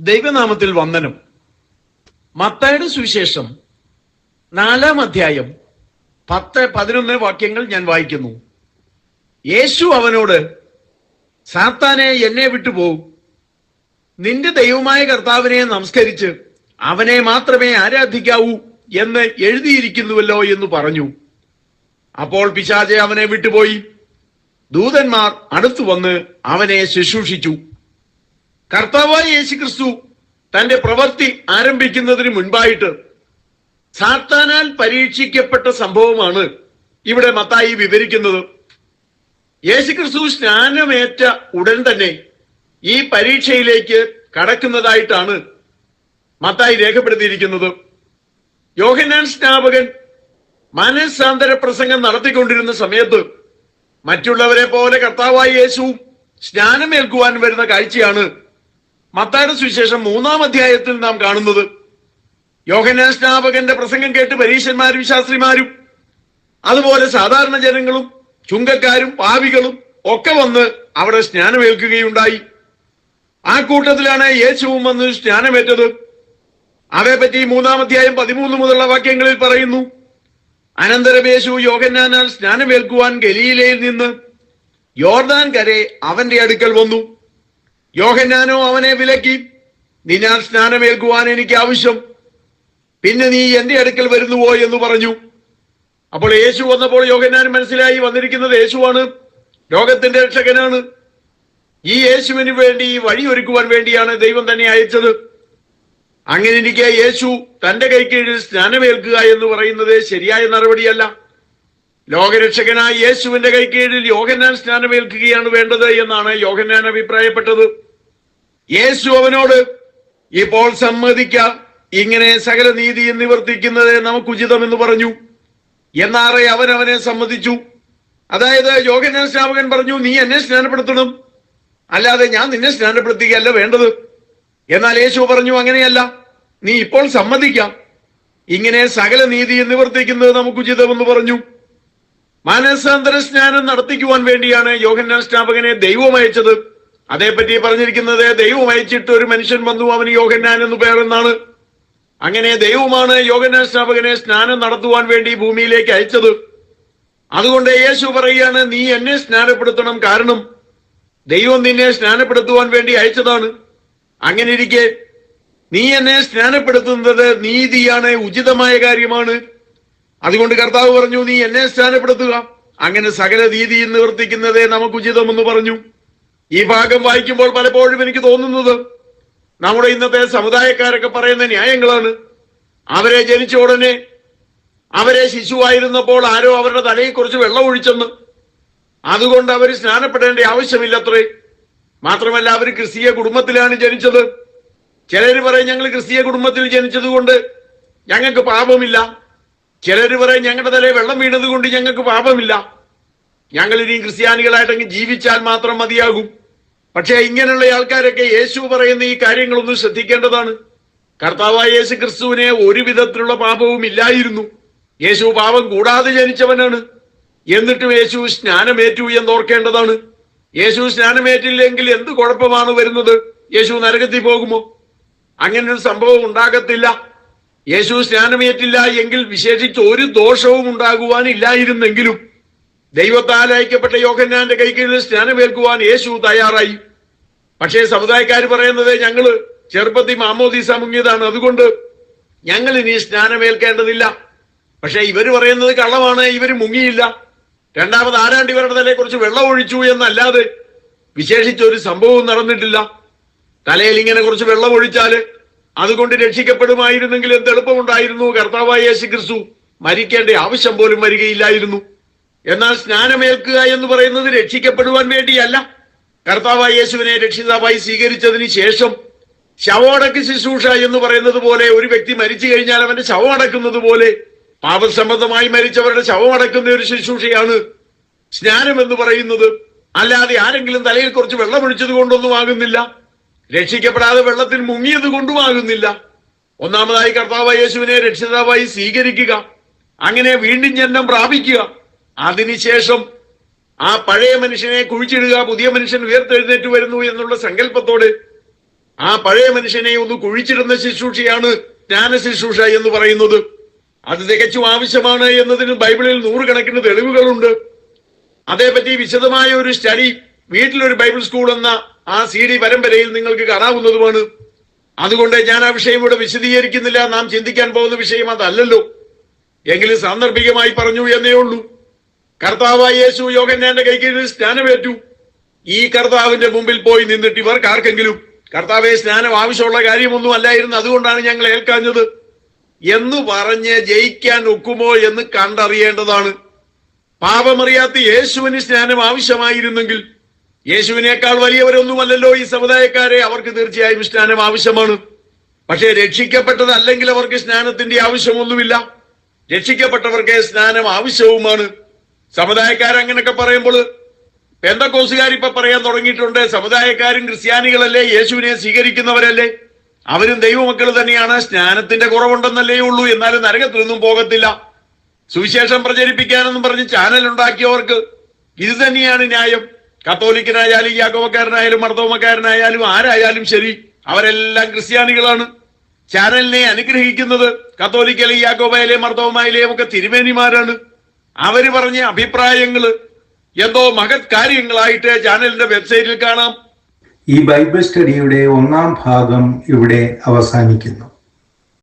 ദൈവനാമത്തിൽ വന്ദനം. മത്തായിയുടെ സുവിശേഷം 4-ാം അധ്യായം 10-11 വാക്യങ്ങൾ ഞാൻ വായിക്കുന്നു. യേശു അവനോട്, സാത്താനെ, എന്നെ വിട്ടുപോകും. നിന്റെ ദൈവമായ കർത്താവിനെ നമസ്കരിച്ച് അവനെ മാത്രമേ ആരാധിക്കാവൂ എന്ന് എഴുതിയിരിക്കുന്നുവല്ലോ എന്ന് പറഞ്ഞു. അപ്പോൾ പിശാച് അവനെ വിട്ടുപോയി. ദൂതന്മാർ അടുത്തു വന്ന് അവനെ ശുശ്രൂഷിച്ചു. കർത്താവായ യേശുക്രിസ്തു തന്റെ പ്രവൃത്തി ആരംഭിക്കുന്നതിന് മുൻപായിട്ട് സാത്താനാൽ പരീക്ഷിക്കപ്പെട്ട സംഭവമാണ് ഇവിടെ മത്തായി വിവരിക്കുന്നത്. യേശുക്രിസ്തു സ്നാനമേറ്റ ഉടൻ തന്നെ ഈ പരീക്ഷയിലേക്ക് കടക്കുന്നതായിട്ടാണ് മത്തായി രേഖപ്പെടുത്തിയിരിക്കുന്നത്. യോഹന്നാൻ സ്നാപകൻ മാനസാന്തര പ്രസംഗം നടത്തിക്കൊണ്ടിരുന്ന സമയത്ത് മറ്റുള്ളവരെ പോലെ കർത്താവായ യേശു സ്നാനമേൽക്കുവാൻ വരുന്ന കാഴ്ചയാണ് മത്തായിയുടെ സുവിശേഷം 3-ാം അധ്യായത്തിൽ നാം കാണുന്നത്. യോഹന്നാൻ സ്നാപകന്റെ പ്രസംഗം കേട്ട് പരീശന്മാരും ശാസ്ത്രിമാരും അതുപോലെ സാധാരണ ജനങ്ങളും ചുങ്കക്കാരും പാവികളും ഒക്കെ വന്ന് അവിടെ സ്നാനമേൽക്കുകയുണ്ടായി. ആ കൂട്ടത്തിലാണ് യേശുവും വന്ന് സ്നാനമേറ്റത്. അവയെപ്പറ്റി 3-ാം അധ്യായം 13 മുതലുള്ള വാക്യങ്ങളിൽ പറയുന്നു. അനന്തരം യേശു യോഹന്നാനാൽ സ്നാനമേൽക്കുവാൻ ഗലീലയിൽ നിന്ന് യോർദാൻ കരെ അവന്റെ അടുക്കൽ വന്നു. യോഹന്നാനോ അവനെ വിലക്കി, നിന്നാൽ സ്നാനമേൽക്കുവാൻ എനിക്ക് ആവശ്യം, പിന്നെ നീ എന്റെ അടുക്കൽ വരുന്നുവോ എന്ന് പറഞ്ഞു. അപ്പോൾ യേശു വന്നപ്പോൾ യോഹന്നാൻ മനസ്സിലായി വന്നിരിക്കുന്നത് യേശുവാണ്, ലോകത്തിന്റെ രക്ഷകനാണ്. ഈ യേശുവിന് വേണ്ടി ഈ വഴി ഒരുക്കുവാൻ വേണ്ടിയാണ് ദൈവം തന്നെ അയച്ചത്. അങ്ങനെ ഇരിക്കെ യേശു തന്റെ കൈക്കീഴിൽ സ്നാനമേൽക്കുക എന്ന് പറയുന്നത് ശരിയായ നടപടിയല്ല. ലോകരക്ഷകനായ യേശുവിന്റെ കൈക്കീഴിൽ യോഹന്നാൻ സ്നാനമേൽക്കുകയാണ് വേണ്ടത് എന്നാണ് യോഹന്നാൻ അഭിപ്രായപ്പെട്ടത്. യേശു അവനോട്, ഇപ്പോൾ സമ്മതിക്ക, ഇങ്ങനെ സകല നീതിയും നിവർത്തിക്കുന്നത് നമുക്ക് ഉചിതമെന്ന് പറഞ്ഞു. എന്നാറെ അവനെ സമ്മതിച്ചു. അതായത് യോഹന്നാൻ സ്നാപകൻ പറഞ്ഞു, നീ എന്നെ സ്നാനപ്പെടുത്തണം, അല്ലാതെ ഞാൻ നിന്നെ സ്നാനപ്പെടുത്തുകയല്ല വേണ്ടത്. എന്നാൽ യേശു പറഞ്ഞു, അങ്ങനെയല്ല, നീ ഇപ്പോൾ സമ്മതിക്കാം, ഇങ്ങനെ സകല നീതിയും നിവർത്തിക്കുന്നത് നമുക്ക് ഉചിതമെന്ന് പറഞ്ഞു. മാനസാന്തര സ്നാനം നടത്തിക്കുവാൻ വേണ്ടിയാണ് യോഹന്നാൻ സ്നാപകനെ ദൈവം അയച്ചത്. അതേപ്പറ്റി പറഞ്ഞിരിക്കുന്നത്, ദൈവം അയച്ചിട്ട് ഒരു മനുഷ്യൻ വന്നു, അവന് യോഹന്നാൻ എന്ന് പേരെന്നാണ്. അങ്ങനെ ദൈവമാണ് യോഹന്നാൻ സ്നാപകനെ സ്നാനം നടത്തുവാൻ വേണ്ടി ഭൂമിയിലേക്ക് അയച്ചത്. അതുകൊണ്ട് യേശു പറയുകയാണ്, നീ എന്നെ സ്നാനപ്പെടുത്തണം, കാരണം ദൈവം നിന്നെ സ്നാനപ്പെടുത്തുവാൻ വേണ്ടി അയച്ചതാണ്. അങ്ങനെ ഇരിക്കെ നീ എന്നെ സ്നാനപ്പെടുത്തുന്നത് നീതിയാണ്, ഉചിതമായ കാര്യമാണ്. അതുകൊണ്ട് കർത്താവ് പറഞ്ഞു, നീ എന്നെ സ്നാനപ്പെടുത്തുക, അങ്ങനെ സകല നീതിയും നിവർത്തിക്കുന്നതേ നമുക്ക് ഉചിതമെന്ന് പറഞ്ഞു. ഈ ഭാഗം വായിക്കുമ്പോൾ പലപ്പോഴും എനിക്ക് തോന്നുന്നത് നമ്മുടെ ഇന്നത്തെ സമുദായക്കാരൊക്കെ പറയുന്ന ന്യായങ്ങളാണ്. അവരെ ജനിച്ച ഉടനെ, അവരെ ശിശുവായിരുന്നപ്പോൾ ആരോ അവരുടെ തലയിൽ കുറച്ച് വെള്ളം ഒഴിച്ചെന്ന്, അതുകൊണ്ട് അവർ സ്നാനപ്പെടേണ്ട ആവശ്യമില്ലത്രേ. മാത്രമല്ല, അവർ ക്രിസ്തീയ കുടുംബത്തിലാണ് ജനിച്ചത്. ചിലർ പറയും, ഞങ്ങൾ ക്രിസ്തീയ കുടുംബത്തിൽ ജനിച്ചത് കൊണ്ട് ഞങ്ങൾക്ക് പാപമില്ല. ചിലർ പറയും, ഞങ്ങളുടെ തലയിൽ വെള്ളം വീണത് കൊണ്ട് ഞങ്ങൾക്ക് പാപമില്ല, ഞങ്ങൾ ഇനിയും ക്രിസ്ത്യാനികളായിട്ടങ്ങ് ജീവിച്ചാൽ മാത്രം മതിയാകും. പക്ഷേ ഇങ്ങനെയുള്ള ആൾക്കാരൊക്കെ യേശു പറയുന്ന ഈ കാര്യങ്ങളൊന്നും ശ്രദ്ധിക്കേണ്ടതാണ്. കർത്താവായ യേശു ക്രിസ്തുവിനെ ഒരു വിധത്തിലുള്ള പാപവും ഇല്ലായിരുന്നു. യേശു പാപം കൂടാതെ ജനിച്ചവനാണ്. എന്നിട്ടും യേശു സ്നാനമേറ്റു എന്നോർക്കേണ്ടതാണ്. യേശു സ്നാനമേറ്റില്ലെങ്കിൽ എന്ത് കുഴപ്പമാണ് വരുന്നത്? യേശു നരകത്തിൽ പോകുമോ? അങ്ങനെ ഒരു സംഭവം ഉണ്ടാകത്തില്ല. യേശു സ്നാനമേറ്റില്ല എങ്കിൽ വിശേഷിച്ച് ഒരു ദോഷവും ഉണ്ടാകുവാനില്ലായിരുന്നെങ്കിലും ദൈവത്താൽ അയക്കപ്പെട്ട യോഹന്നാന്റെ കൈക്കീഴിൽ സ്നാനമേൽക്കുവാൻ യേശു തയ്യാറായി. പക്ഷേ സമുദായക്കാർ പറയുന്നത്, ഞങ്ങള് ചെറുപ്പത്തിൽ മാമോദീസ മുങ്ങിയതാണ്, അതുകൊണ്ട് ഞങ്ങൾ ഇനി സ്നാനമേൽക്കേണ്ടതില്ല. പക്ഷെ ഇവര് പറയുന്നത് കള്ളമാണ്, ഇവര് മുങ്ങിയില്ല. രണ്ടാമത് ആരാണ്ട് ഇവരുടെ തലയെ കുറിച്ച് വെള്ളം ഒഴിച്ചു എന്നല്ലാതെ വിശേഷിച്ച് ഒരു സംഭവവും നടന്നിട്ടില്ല. തലയിൽ ഇങ്ങനെ കുറച്ച് വെള്ളം ഒഴിച്ചാല് അതുകൊണ്ട് രക്ഷിക്കപ്പെടുമായിരുന്നെങ്കിൽ എന്ത് എളുപ്പമുണ്ടായിരുന്നു. കർത്താവായ യേശു ക്രിസ്തു മരിക്കേണ്ട ആവശ്യം പോലും വരികയില്ലായിരുന്നു. എന്നാൽ സ്നാനമേൽക്കുക എന്ന് പറയുന്നത് രക്ഷിക്കപ്പെടുവാൻ വേണ്ടിയല്ല. കർത്താവായ യേശുവിനെ രക്ഷിതാവായി സ്വീകരിച്ചതിന് ശേഷം ശവമടക്ക് ശുശ്രൂഷ എന്ന് പറയുന്നത് പോലെ, ഒരു വ്യക്തി മരിച്ചു കഴിഞ്ഞാൽ അവന്റെ ശവം അടക്കുന്നത് പോലെ പാപസംബന്ധമായി മരിച്ചവരുടെ ശവമടക്കുന്ന ഒരു ശുശ്രൂഷയാണ് സ്നാനം എന്ന് പറയുന്നത്. അല്ലാതെ ആരെങ്കിലും തലയിൽ കുറച്ച് വെള്ളം ഒഴിച്ചത് കൊണ്ടൊന്നും ആകുന്നില്ല. രക്ഷിക്കപ്പെടാതെ വെള്ളത്തിൽ മുങ്ങിയത് കൊണ്ടുമാകുന്നില്ല. ഒന്നാമതായി കർത്താവായ യേശുവിനെ രക്ഷിതാവായി സ്വീകരിക്കുക, അങ്ങനെ വീണ്ടും ജന്മം പ്രാപിക്കുക. അതിനുശേഷം ആ പഴയ മനുഷ്യനെ കുഴിച്ചിടുക, പുതിയ മനുഷ്യൻ ഉയർത്തെഴുന്നേറ്റ് വരുന്നു എന്നുള്ള സങ്കല്പത്തോടെ ആ പഴയ മനുഷ്യനെ ഒന്ന് കുഴിച്ചിടുന്ന ശുശ്രൂഷയാണ് ജ്ഞാന ശുശ്രൂഷ എന്ന് പറയുന്നത്. അത് തികച്ചും ആവശ്യമാണ് എന്നതിന് ബൈബിളിൽ നൂറുകണക്കിന് തെളിവുകളുണ്ട്. അതേപറ്റി വിശദമായ ഒരു സ്റ്റഡി വീട്ടിലൊരു ബൈബിൾ സ്കൂൾ എന്ന ആ CD പരമ്പരയിൽ നിങ്ങൾക്ക് കാണാവുന്നതുമാണ്. അതുകൊണ്ട് ഞാൻ ആ വിഷയം ഇവിടെ വിശദീകരിക്കുന്നില്ല. നാം ചിന്തിക്കാൻ പോകുന്ന വിഷയം അതല്ലല്ലോ. എങ്കിലും സാന്ദർഭികമായി പറഞ്ഞു എന്നേ ഉള്ളൂ. കർത്താവായ യേശു യോഹന്നാന്റെ കൈക്കീഴിൽ സ്നാനമേറ്റു. ഈ കർത്താവിന്റെ മുമ്പിൽ പോയി നിന്നിട്ട് ഇവർക്ക് ആർക്കെങ്കിലും കർത്താവെ സ്നാനം ആവശ്യമുള്ള കാര്യമൊന്നും അല്ലായിരുന്നു, അതുകൊണ്ടാണ് ഞങ്ങൾ ഏൽക്കാഞ്ഞത് എന്ന് പറഞ്ഞ് ജയിക്കാൻ ഒക്കുമോ എന്ന് കണ്ടറിയേണ്ടതാണ്. പാപമറിയാത്ത യേശുവിന് സ്നാനം ആവശ്യമായിരുന്നെങ്കിൽ യേശുവിനേക്കാൾ വലിയവരൊന്നുമല്ലല്ലോ ഈ സമുദായക്കാരെ. അവർക്ക് തീർച്ചയായും സ്നാനം ആവശ്യമാണ്. പക്ഷേ രക്ഷിക്കപ്പെട്ടതല്ലെങ്കിൽ അവർക്ക് സ്നാനത്തിന്റെ ആവശ്യമൊന്നുമില്ല. രക്ഷിക്കപ്പെട്ടവർക്ക് സ്നാനം ആവശ്യവുമാണ്. സമുദായക്കാരങ്ങനൊക്കെ പറയുമ്പോൾ പെന്തക്കോസുകാരിപ്പോ പറയാൻ തുടങ്ങിയിട്ടുണ്ട്, സമുദായക്കാരും ക്രിസ്ത്യാനികളല്ലേ, യേശുവിനെ സ്വീകരിക്കുന്നവരല്ലേ, അവരും ദൈവമക്കൾ തന്നെയാണ്, സ്നാനത്തിന്റെ കുറവുണ്ടെന്നല്ലേ ഉള്ളൂ, എന്നാലും നരകത്തിലൊന്നും പോകത്തില്ല. സുവിശേഷം പ്രചരിപ്പിക്കാനെന്നും പറഞ്ഞ് ചാനൽ ഉണ്ടാക്കിയവർക്ക് ഇത് തന്നെയാണ് ന്യായം. കത്തോലിക്കനായാലും യാക്കോബക്കാരനായാലും മർത്തോമക്കാരനായാലും ആരായാലും ശരി, അവരെല്ലാം ക്രിസ്ത്യാനികളാണ്. ചാനലിനെ അനുഗ്രഹിക്കുന്നത് കത്തോലിക്കയിലെ യാക്കോബയിലെയും മർത്തോമായിലെയും ഒക്കെ തിരുമേനിമാരാണ്. അവര് പറഞ്ഞ അഭിപ്രായങ്ങള് എന്തോ മഹത് കാര്യങ്ങളായിട്ട് ചാനലിന്റെ വെബ്സൈറ്റിൽ കാണാം. ഈ ബൈബിൾ സ്റ്റഡിയുടെ 1-ാം ഭാഗം ഇവിടെ അവസാനിക്കുന്നു.